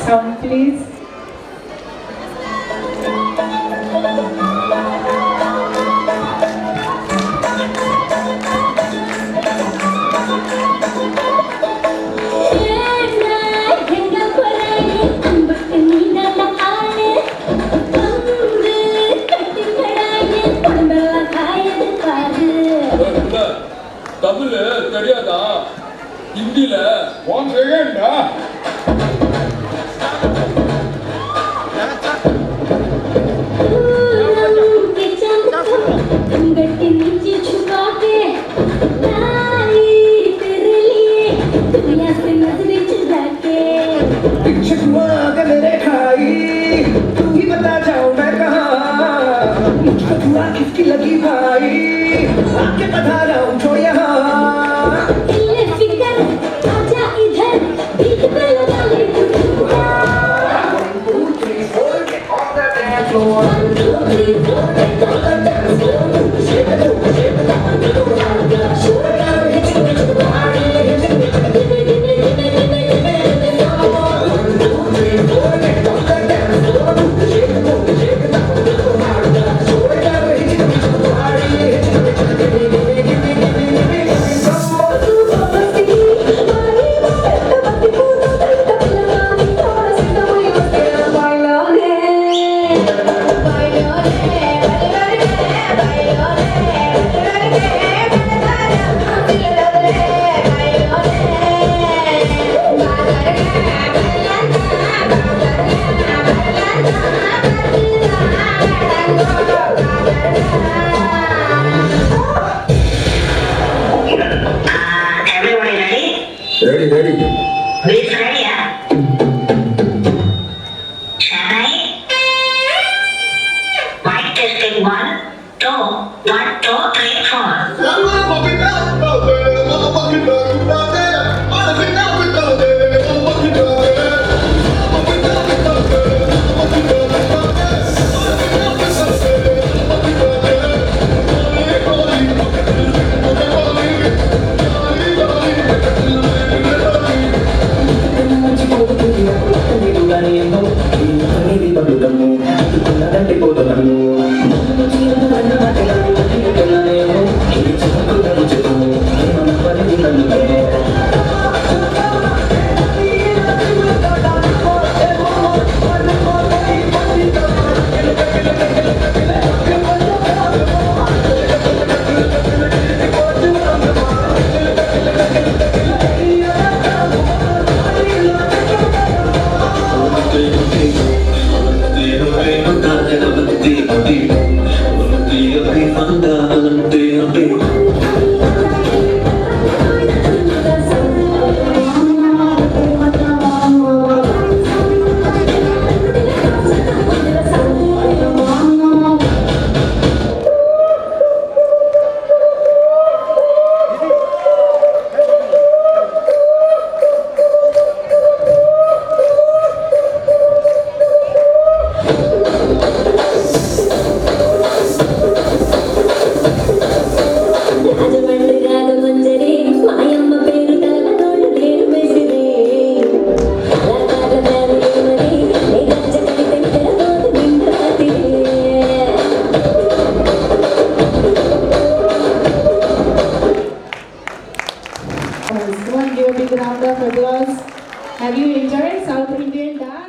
Sound please. Tamil தெரியாதா? ஹிந்தில 1 second किसकी लगी भाई आके बता रहा हूँ छोड़ यहाँ आजा इधर बीच पे लगा ले 1 2 3 4 get on the dance floor 1 2 3 4 get on the dance floor shake it shake it on the floor shoot it hit it to the party hit it give me 1 2 3 4 get on the dance floor shake it shake it on the floor shoot it hit it to the party hit it Ready, ready. Please ready, yeah? Shall I? Mic testing 1, 2, 1, 2, 3, 4. Come on, give a big round of applause. Have you enjoyed South Indian dance?